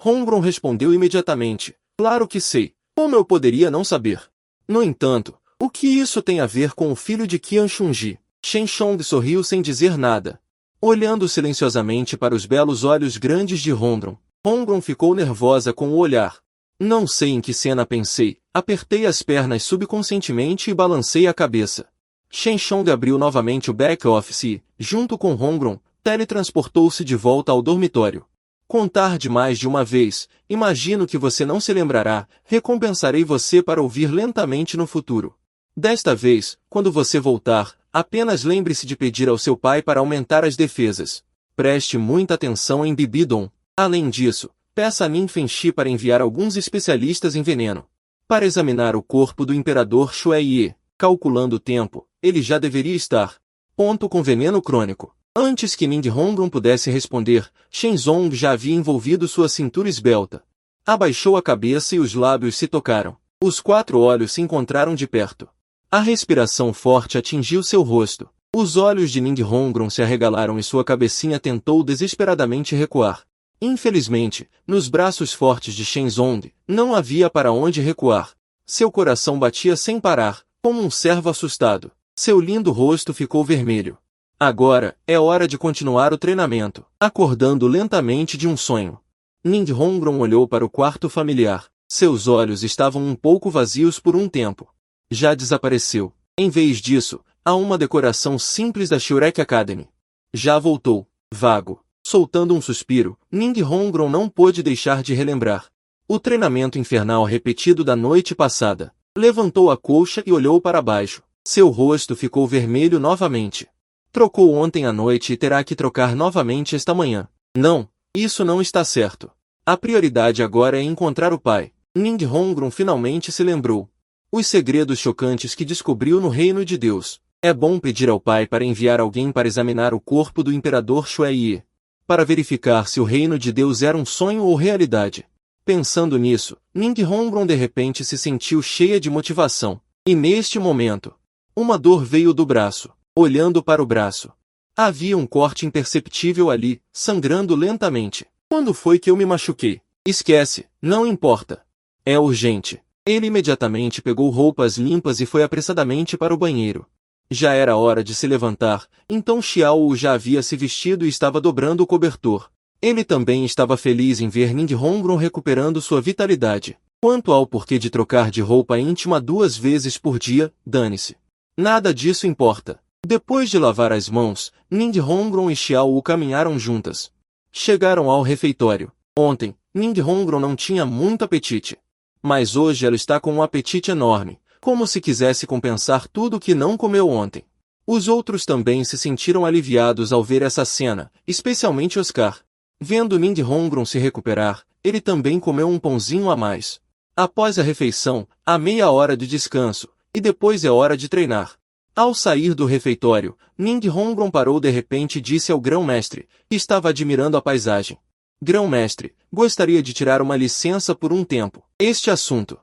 Hongron respondeu imediatamente, claro que sei, como eu poderia não saber? No entanto, o que isso tem a ver com o filho de Qianshunji? Shenshong sorriu sem dizer nada. Olhando silenciosamente para os belos olhos grandes de Hongron, Hongron ficou nervosa com o olhar. Não sei em que cena pensei, apertei as pernas subconscientemente e balancei a cabeça. Shenshong abriu novamente o back-office e, junto com Hongron, teletransportou-se de volta ao dormitório. Contar de mais de uma vez, imagino que você não se lembrará, recompensarei você para ouvir lentamente no futuro. Desta vez, quando você voltar, apenas lembre-se de pedir ao seu pai para aumentar as defesas. Preste muita atenção em Bibidon. Além disso, peça a Nin Fenxi para enviar alguns especialistas em veneno para examinar o corpo do imperador Shuai. Calculando o tempo, ele já deveria estar. Com veneno crônico. Antes que Ning Hongron pudesse responder, Shenzong já havia envolvido sua cintura esbelta. Abaixou a cabeça e os lábios se tocaram. Os 4 olhos se encontraram de perto. A respiração forte atingiu seu rosto. Os olhos de Ning Hongron se arregalaram e sua cabecinha tentou desesperadamente recuar. Infelizmente, nos braços fortes de Shenzong, não havia para onde recuar. Seu coração batia sem parar, como um cervo assustado. Seu lindo rosto ficou vermelho. Agora, é hora de continuar o treinamento. Acordando lentamente de um sonho, Ning Hongron olhou para o quarto familiar. Seus olhos estavam um pouco vazios por um tempo. Já desapareceu. Em vez disso, há uma decoração simples da Shurek Academy. Já voltou. Vago. Soltando um suspiro, Ning Hongron não pôde deixar de relembrar o treinamento infernal repetido da noite passada. Levantou a colcha e olhou para baixo. Seu rosto ficou vermelho novamente. Trocou ontem à noite e terá que trocar novamente esta manhã. Não, isso não está certo. A prioridade agora é encontrar o pai. Ning Hongron finalmente se lembrou. Os segredos chocantes que descobriu no reino de Deus. É bom pedir ao pai para enviar alguém para examinar o corpo do imperador Shuai, para verificar se o reino de Deus era um sonho ou realidade. Pensando nisso, Ning Hongron de repente se sentiu cheia de motivação. E neste momento, uma dor veio do braço. Olhando para o braço, havia um corte imperceptível ali, sangrando lentamente. Quando foi que eu me machuquei? Esquece, não importa. É urgente. Ele imediatamente pegou roupas limpas e foi apressadamente para o banheiro. Já era hora de se levantar, então Xiao Wu já havia se vestido e estava dobrando o cobertor. Ele também estava feliz em ver Ning Hongron recuperando sua vitalidade. Quanto ao porquê de trocar de roupa íntima 2 vezes por dia, dane-se. Nada disso importa. Depois de lavar as mãos, Ning Hongron e Xiao Wu caminharam juntas. Chegaram ao refeitório. Ontem, Ning Hongron não tinha muito apetite. Mas hoje ela está com um apetite enorme, como se quisesse compensar tudo o que não comeu ontem. Os outros também se sentiram aliviados ao ver essa cena, especialmente Oscar. Vendo Ning Hongron se recuperar, ele também comeu um pãozinho a mais. Após a refeição, há meia hora de descanso, e depois é hora de treinar. Ao sair do refeitório, Ning Hongron parou de repente e disse ao grão-mestre, que estava admirando a paisagem. Grão-mestre, gostaria de tirar uma licença por um tempo. Este assunto.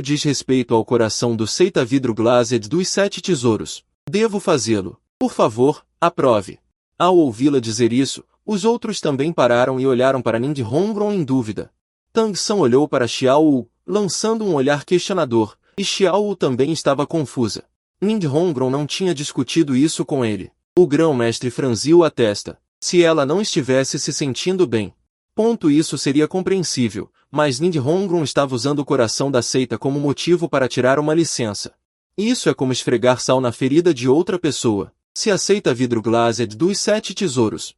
Diz respeito ao coração do Seita Vidro Glazed dos 7 tesouros. Devo fazê-lo. Por favor, aprove. Ao ouvi-la dizer isso, os outros também pararam e olharam para Ning Hongron em dúvida. Tang San olhou para Xiao Wu, lançando um olhar questionador, e Xiao Wu também estava confusa. Ning Hongron não tinha discutido isso com ele. O grão-mestre franziu a testa. Se ela não estivesse se sentindo bem. Isso seria compreensível, mas Ning Hongron estava usando o coração da seita como motivo para tirar uma licença. Isso é como esfregar sal na ferida de outra pessoa. Se a seita Vidro Glazed dos 7 tesouros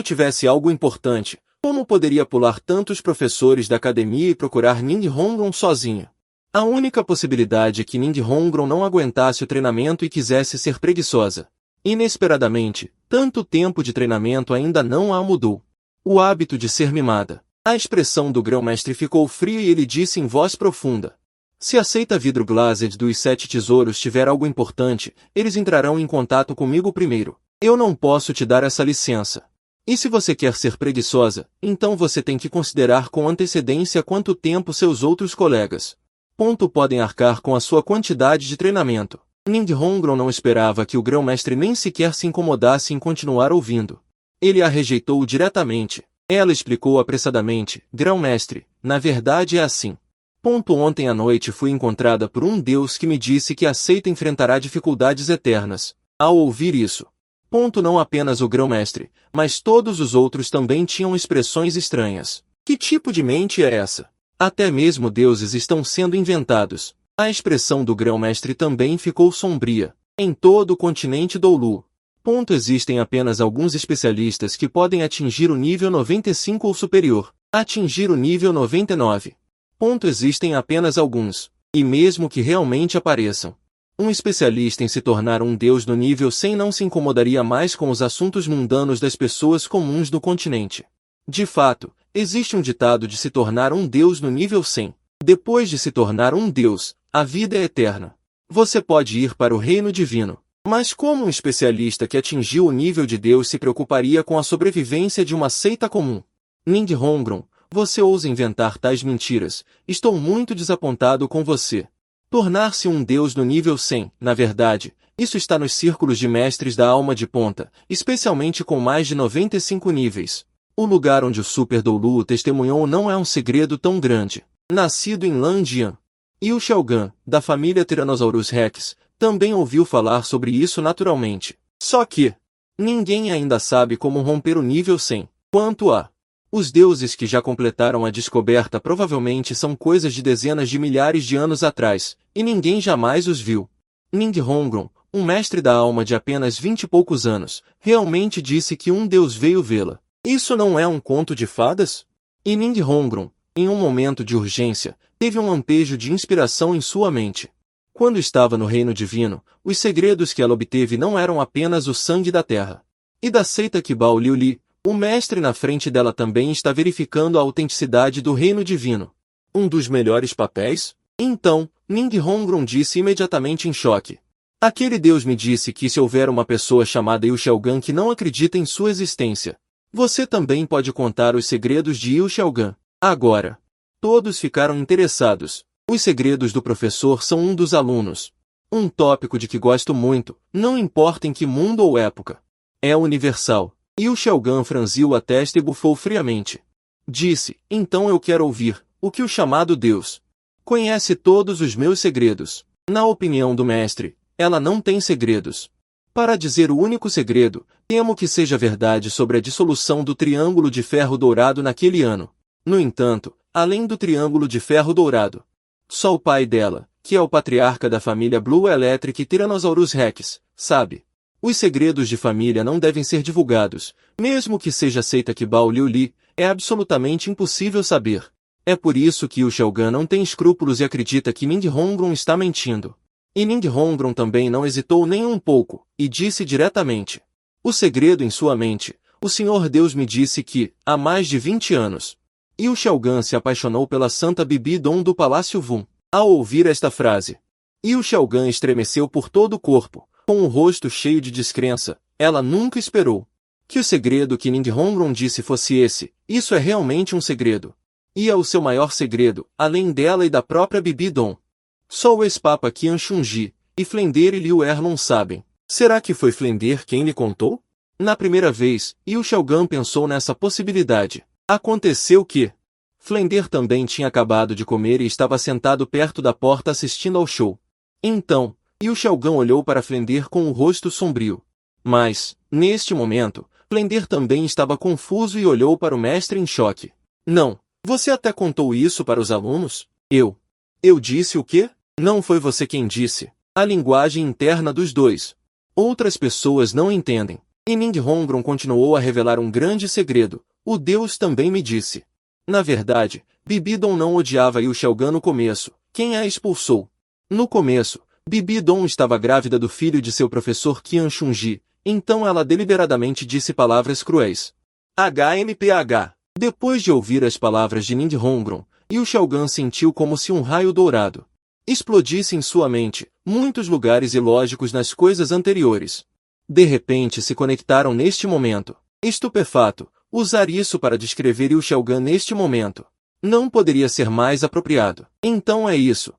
tivesse algo importante, como poderia pular tantos professores da academia e procurar Ning Hongron sozinha? A única possibilidade é que Ning Hongron não aguentasse o treinamento e quisesse ser preguiçosa. Inesperadamente, tanto tempo de treinamento ainda não a mudou. O hábito de ser mimada. A expressão do grão-mestre ficou fria e ele disse em voz profunda. Se a seita Vidro Glazed dos 7 tesouros tiver algo importante, eles entrarão em contato comigo primeiro. Eu não posso te dar essa licença. E se você quer ser preguiçosa, então você tem que considerar com antecedência quanto tempo seus outros colegas podem arcar com a sua quantidade de treinamento. Ning Hongron não esperava que o grão-mestre nem sequer se incomodasse em continuar ouvindo. Ele a rejeitou diretamente. Ela explicou apressadamente, grão-mestre, na verdade é assim. Ontem à noite fui encontrada por um deus que me disse que a seita enfrentará dificuldades eternas. Ao ouvir isso, não apenas o grão-mestre, mas todos os outros também tinham expressões estranhas. Que tipo de mente é essa? Até mesmo deuses estão sendo inventados. A expressão do grão-mestre também ficou sombria. Em todo o continente Doulu. Existem apenas alguns especialistas que podem atingir o nível 95 ou superior. Atingir o nível 99. Existem apenas alguns. E mesmo que realmente apareçam. Um especialista em se tornar um deus no nível 100 não se incomodaria mais com os assuntos mundanos das pessoas comuns do continente. De fato, existe um ditado de se tornar um deus no nível 100. Depois de se tornar um deus, a vida é eterna. Você pode ir para o reino divino. Mas como um especialista que atingiu o nível de Deus se preocuparia com a sobrevivência de uma seita comum? Ning Hongron, você ousa inventar tais mentiras. Estou muito desapontado com você. Tornar-se um deus no nível 100, na verdade, isso está nos círculos de mestres da alma de ponta, especialmente com mais de 95 níveis. O lugar onde o Super Doulu testemunhou não é um segredo tão grande. Nascido em Landian. E o Xiaogan, da família Tyrannosaurus Rex, também ouviu falar sobre isso naturalmente. Só que ninguém ainda sabe como romper o nível 100. Quanto a os deuses que já completaram a descoberta provavelmente são coisas de dezenas de milhares de anos atrás, e ninguém jamais os viu. Ning Hongron, um mestre da alma de apenas 20 e poucos anos, realmente disse que um deus veio vê-la. Isso não é um conto de fadas? E Ning Hongron, em um momento de urgência, teve um lampejo de inspiração em sua mente. Quando estava no reino divino, os segredos que ela obteve não eram apenas o sangue da terra. E da seita Kibao Liu Li, o mestre na frente dela também está verificando a autenticidade do reino divino. Um dos melhores papéis? Então, Ning Hongron disse imediatamente em choque. Aquele deus me disse que se houver uma pessoa chamada Yu Xiaogan que não acredita em sua existência, você também pode contar os segredos de Yu Xiaogan. Agora, Todos ficaram interessados. Os segredos do professor são um dos alunos. Um tópico de que gosto muito, não importa em que mundo ou época. É universal. E o Shogun franziu a testa e bufou friamente. Disse, então eu quero ouvir, o que o chamado Deus conhece todos os meus segredos. Na opinião do mestre, ela não tem segredos. Para dizer o único segredo, temo que seja verdade sobre a dissolução do Triângulo de Ferro Dourado naquele ano. No entanto, além do Triângulo de Ferro Dourado, só o pai dela, que é o patriarca da família Blue Electric Tyrannosaurus Rex, sabe. Os segredos de família não devem ser divulgados, mesmo que seja aceita que Bao Liu Li, é absolutamente impossível saber. É por isso que o Shogun não tem escrúpulos e acredita que Ning Hongron está mentindo. E Ning Hongron também não hesitou nem um pouco, e disse diretamente. O segredo em sua mente, o Senhor Deus me disse que, há mais de 20 anos. E o Shogun se apaixonou pela Santa Bibi Dom do Palácio Vun, ao ouvir esta frase. E o Shogun estremeceu por todo o corpo, com o rosto cheio de descrença. Ela nunca esperou que o segredo que Ning Hongron disse fosse esse. Isso é realmente um segredo. E é o seu maior segredo, além dela e da própria Bibi Dom. Só o ex-papa Qian Shunji e Flender e Liu Erlon sabem. Será que foi Flender quem lhe contou? Na primeira vez, e o Shogun pensou nessa possibilidade. Aconteceu que Flender também tinha acabado de comer e estava sentado perto da porta assistindo ao show. Então, e o Shogun olhou para Flender com o rosto sombrio. Mas, neste momento, Flender também estava confuso e olhou para o mestre em choque. Não, você até contou isso para os alunos? Eu disse o quê? Não foi você quem disse. A linguagem interna dos dois. Outras pessoas não entendem. E Ning Hongron continuou a revelar um grande segredo. O Deus também me disse. Na verdade, Bibi Dom não odiava Yu Shogun no começo. Quem a expulsou? No começo, Bibi Dom estava grávida do filho de seu professor Qian Shunji, então ela deliberadamente disse palavras cruéis. HMPH. Depois de ouvir as palavras de Ning Hongron, Yu Shogun sentiu como se um raio dourado explodisse em sua mente, muitos lugares ilógicos nas coisas anteriores. De repente se conectaram neste momento. Estupefato, usar isso para descrever Yu Shogun neste momento não poderia ser mais apropriado. Então é isso,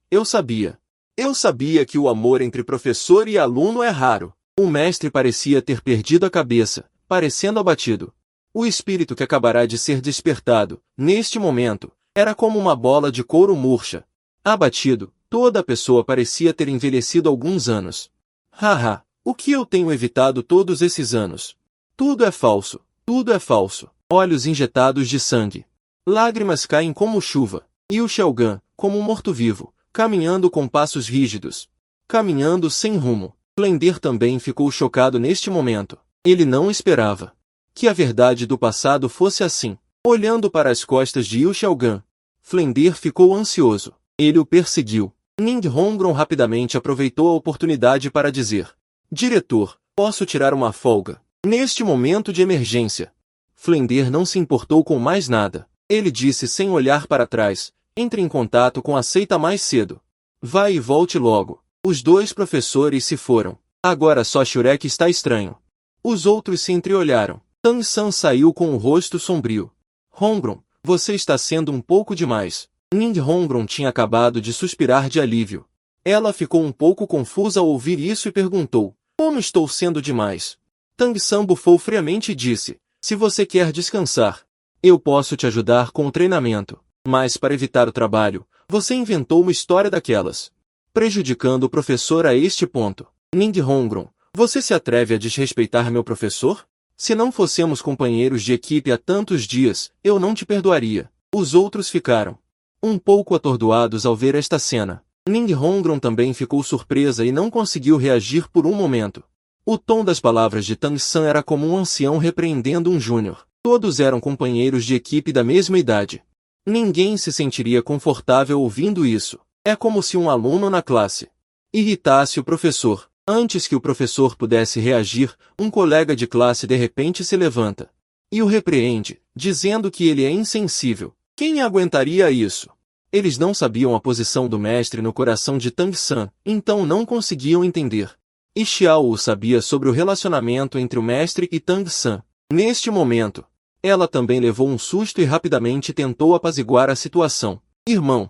eu sabia. Eu sabia que o amor entre professor e aluno é raro. O mestre parecia ter perdido a cabeça, parecendo abatido. O espírito que acabará de ser despertado, neste momento, era como uma bola de couro murcha. Abatido, toda a pessoa parecia ter envelhecido alguns anos. Haha, o que eu tenho evitado todos esses anos? Tudo é falso, tudo é falso. Olhos injetados de sangue. Lágrimas caem como chuva. E o Shogun, como um morto-vivo, caminhando com passos rígidos. Caminhando sem rumo. Flender também ficou chocado neste momento. Ele não esperava que a verdade do passado fosse assim. Olhando para as costas de Yu Shogun, Flender ficou ansioso. Ele o perseguiu. Ning Hongron rapidamente aproveitou a oportunidade para dizer: Diretor, posso tirar uma folga? Neste momento de emergência. Flender não se importou com mais nada. Ele disse sem olhar para trás: entre em contato com a seita mais cedo. Vai e volte logo. Os dois professores se foram. Agora só Shurek está estranho. Os outros se entreolharam. Tang-san saiu com o rosto sombrio. Hongron, você está sendo um pouco demais. Ning Hongron tinha acabado de suspirar de alívio. Ela ficou um pouco confusa ao ouvir isso e perguntou: como estou sendo demais? Tang-san bufou friamente e disse: se você quer descansar, eu posso te ajudar com o treinamento. Mas para evitar o trabalho, você inventou uma história daquelas, prejudicando o professor a este ponto. Ning Hongron, você se atreve a desrespeitar meu professor? Se não fossemos companheiros de equipe há tantos dias, eu não te perdoaria. Os outros ficaram um pouco atordoados ao ver esta cena. Ning Hongron também ficou surpresa e não conseguiu reagir por um momento. O tom das palavras de Tang-san era como um ancião repreendendo um júnior. Todos eram companheiros de equipe da mesma idade. Ninguém se sentiria confortável ouvindo isso. É como se um aluno na classe irritasse o professor. Antes que o professor pudesse reagir, um colega de classe de repente se levanta e o repreende, dizendo que ele é insensível. Quem aguentaria isso? Eles não sabiam a posição do mestre no coração de Tang-san, então não conseguiam entender. E Xiao sabia sobre o relacionamento entre o mestre e Tang-san. Neste momento, Ela também levou um susto e rapidamente tentou apaziguar a situação. Irmão,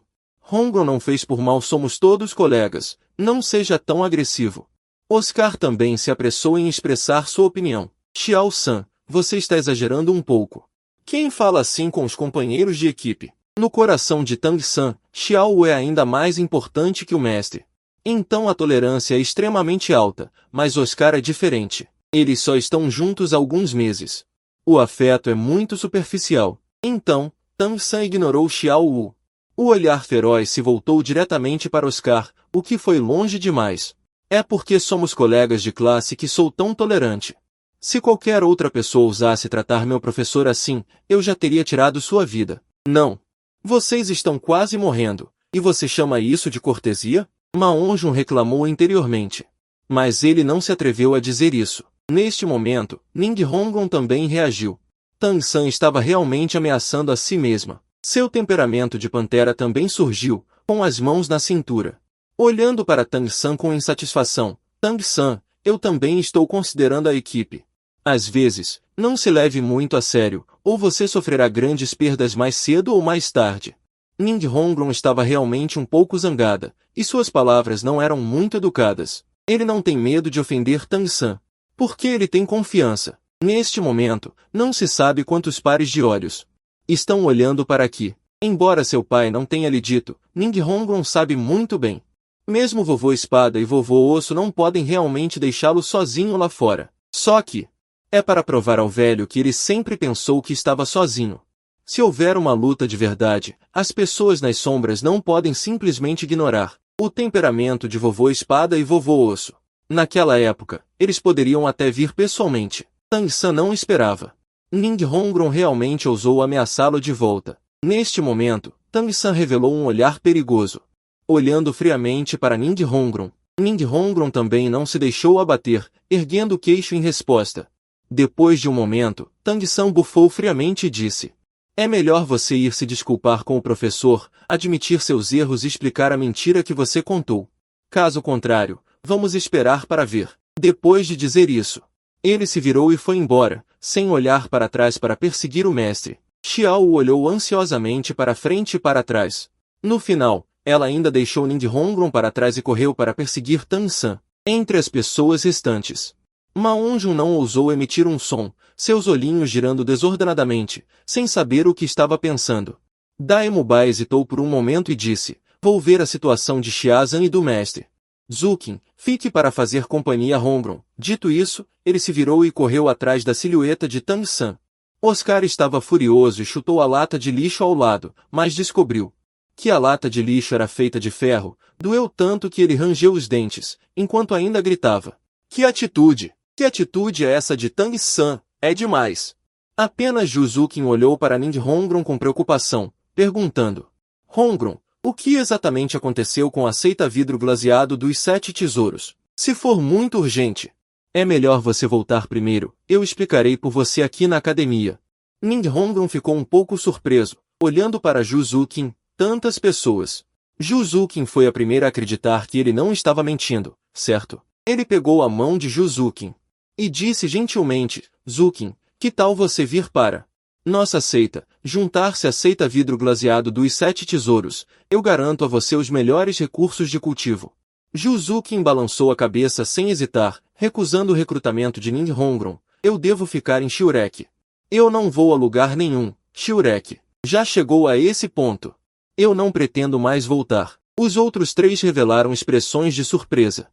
Hongron não fez por mal, somos todos colegas, não seja tão agressivo. Oscar também se apressou em expressar sua opinião. Xiao-san, você está exagerando um pouco. Quem fala assim com os companheiros de equipe? No coração de Tang-san, Xiao é ainda mais importante que o mestre. Então a tolerância é extremamente alta, mas Oscar é diferente. Eles só estão juntos há alguns meses. O afeto é muito superficial. Então, Tang-san ignorou Xiao. O olhar feroz se voltou diretamente para Oscar, o que foi longe demais. É porque somos colegas de classe que sou tão tolerante. Se qualquer outra pessoa ousasse tratar meu professor assim, eu já teria tirado sua vida. Não. Vocês estão quase morrendo, e você chama isso de cortesia? Ma Onjun reclamou interiormente. Mas ele não se atreveu a dizer isso. Neste momento, Ning Hongron também reagiu. Tang-san estava realmente ameaçando a si mesma. Seu temperamento de pantera também surgiu, com as mãos na cintura. Olhando para Tang-san com insatisfação, Tang-san, eu também estou considerando a equipe. Às vezes, não se leve muito a sério, ou você sofrerá grandes perdas mais cedo ou mais tarde. Ning Hongron estava realmente um pouco zangada, e suas palavras não eram muito educadas. Ele não tem medo de ofender Tang-san, porque ele tem confiança. Neste momento, não se sabe quantos pares de olhos estão olhando para aqui. Embora seu pai não tenha lhe dito, Ning Hongron sabe muito bem. Mesmo vovô Espada e vovô Osso não podem realmente deixá-lo sozinho lá fora. Só que é para provar ao velho que ele sempre pensou que estava sozinho. Se houver uma luta de verdade, as pessoas nas sombras não podem simplesmente ignorar o temperamento de vovô Espada e vovô Osso. Naquela época, eles poderiam até vir pessoalmente. Tang-san não esperava. Ning Hongron realmente ousou ameaçá-lo de volta. Neste momento, Tang-san revelou um olhar perigoso. Olhando friamente para Ning Hongron, Ning Hongron também não se deixou abater, erguendo o queixo em resposta. Depois de um momento, Tang-san bufou friamente e disse: é melhor você ir se desculpar com o professor, admitir seus erros e explicar a mentira que você contou. Caso contrário, vamos esperar para ver. Depois de dizer isso, ele se virou e foi embora, sem olhar para trás para perseguir o mestre. Xiao olhou ansiosamente para frente e para trás. No final, ela ainda deixou Ning Hongron para trás e correu para perseguir Tang-san, entre as pessoas restantes. Ma Onjun não ousou emitir um som, seus olhinhos girando desordenadamente, sem saber o que estava pensando. Daemubai hesitou por um momento e disse: vou ver a situação de Xiazan e do mestre. Zukin, fique para fazer companhia a Hongron. Dito isso, ele se virou e correu atrás da silhueta de Tang-san. Oscar estava furioso e chutou a lata de lixo ao lado, mas descobriu que a lata de lixo era feita de ferro. Doeu tanto que ele rangeu os dentes, enquanto ainda gritava: que atitude! Que atitude é essa de Tang-san? É demais! Apenas Zukin olhou para Ning Hongron com preocupação, perguntando: Hongron, o que exatamente aconteceu com a seita vidro glaseado dos 7 tesouros? Se for muito urgente, é melhor você voltar primeiro, eu explicarei por você aqui na academia. Ning Hongron ficou um pouco surpreso, olhando para Zukin, tantas pessoas. Zukin foi a primeira a acreditar que ele não estava mentindo, certo? Ele pegou a mão de Zukin e disse gentilmente: Zukin, que tal você vir para nossa seita, juntar-se à seita vidro glaseado dos 7 tesouros? Eu garanto a você os melhores recursos de cultivo. Zukin balançou a cabeça sem hesitar, recusando o recrutamento de Ning Hongron. Eu devo ficar em Shiurek. Eu não vou a lugar nenhum. Shiurek já chegou a esse ponto. Eu não pretendo mais voltar. Os outros 3 revelaram expressões de surpresa.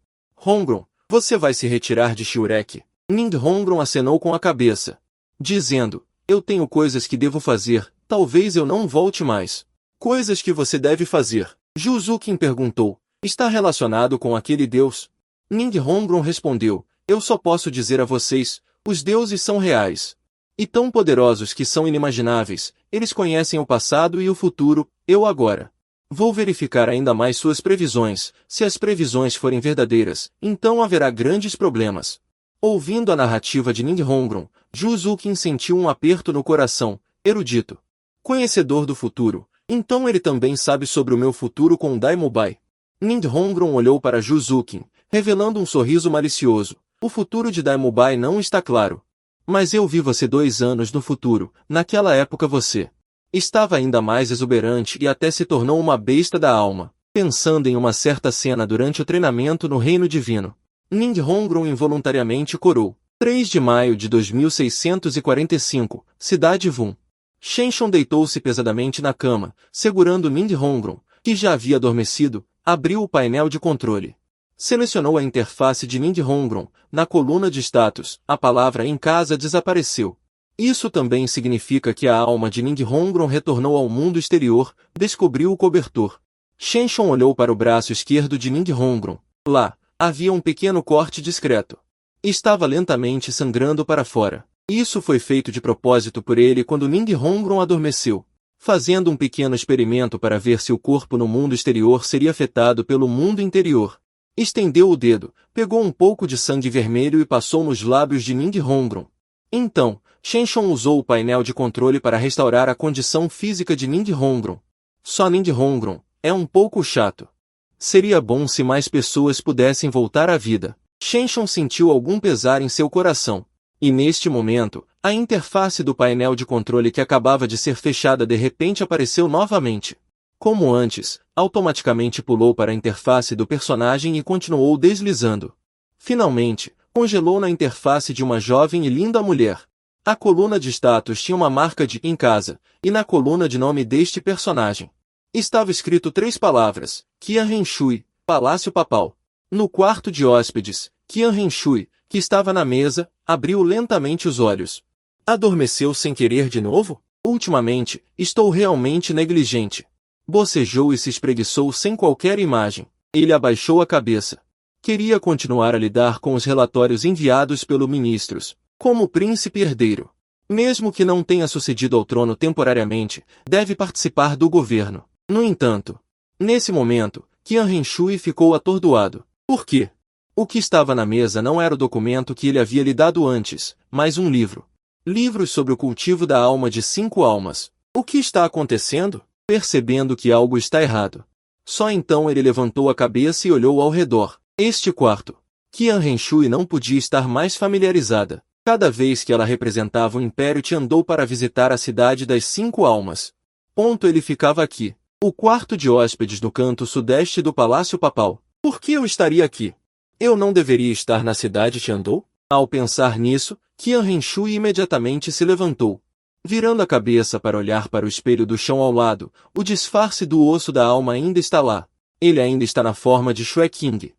Hongron, você vai se retirar de Shiurek? Ning Hongron acenou com a cabeça, dizendo: eu tenho coisas que devo fazer, talvez eu não volte mais. Coisas que você deve fazer? Zukin perguntou. Está relacionado com aquele deus? Ning Hongron respondeu: eu só posso dizer a vocês, os deuses são reais. E tão poderosos que são inimagináveis, eles conhecem o passado e o futuro, eu agora vou verificar ainda mais suas previsões. Se as previsões forem verdadeiras, então haverá grandes problemas. Ouvindo a narrativa de Ning Hongron, Zukin sentiu um aperto no coração. Erudito, conhecedor do futuro, então ele também sabe sobre o meu futuro com Daemubai. Ning Hongron olhou para Zukin, revelando um sorriso malicioso. O futuro de Daemubai não está claro. Mas eu vi você 2 anos no futuro. Naquela época você estava ainda mais exuberante e até se tornou uma besta da alma. Pensando em uma certa cena durante o treinamento no Reino Divino, Ning Hongron involuntariamente corou. 3 de maio de 2645, Cidade Vun. Shenshon deitou-se pesadamente na cama, segurando Ning Hongron, que já havia adormecido, abriu o painel de controle. Selecionou a interface de Ning Hongron. Na coluna de status, a palavra em casa desapareceu. Isso também significa que a alma de Ning Hongron retornou ao mundo exterior, descobriu o cobertor. Shenshon olhou para o braço esquerdo de Ning Hongron. Lá, havia um pequeno corte discreto. Estava lentamente sangrando para fora. Isso foi feito de propósito por ele quando Ning Hongron adormeceu, fazendo um pequeno experimento para ver se o corpo no mundo exterior seria afetado pelo mundo interior. Estendeu o dedo, pegou um pouco de sangue vermelho e passou nos lábios de Ning Hongron. Então, Shenshon usou o painel de controle para restaurar a condição física de Ning Hongron. Só Ning Hongron é um pouco chato. Seria bom se mais pessoas pudessem voltar à vida. Shenshon sentiu algum pesar em seu coração. E neste momento, a interface do painel de controle que acabava de ser fechada de repente apareceu novamente. Como antes, automaticamente pulou para a interface do personagem e continuou deslizando. Finalmente, congelou na interface de uma jovem e linda mulher. A coluna de status tinha uma marca de "em casa", e na coluna de nome deste personagem estava escrito 3 palavras: Qian Renshui, Palácio Papal. No quarto de hóspedes, Qian Renshui, que estava na mesa, abriu lentamente os olhos. Adormeceu sem querer de novo? Ultimamente, estou realmente negligente. Bocejou e se espreguiçou sem qualquer imagem. Ele abaixou a cabeça. Queria continuar a lidar com os relatórios enviados pelos ministros, como príncipe herdeiro. Mesmo que não tenha sucedido ao trono temporariamente, deve participar do governo. No entanto, nesse momento, Qian Renshui ficou atordoado. Por quê? O que estava na mesa não era o documento que ele havia lhe dado antes, mas um livro. Livros sobre o cultivo da alma de 5 almas. O que está acontecendo? Percebendo que algo está errado. Só então ele levantou a cabeça e olhou ao redor. Este quarto. Qian Renshui não podia estar mais familiarizada. Cada vez que ela representava o Império Tiandou para visitar a cidade das 5 almas. Ele ficava aqui. O quarto de hóspedes no canto sudeste do Palácio Papal. Por que eu estaria aqui? Eu não deveria estar na cidade Tiandou? Ao pensar nisso, Qian Renshui imediatamente se levantou. Virando a cabeça para olhar para o espelho do chão ao lado, o disfarce do osso da alma ainda está lá. Ele ainda está na forma de Shue King.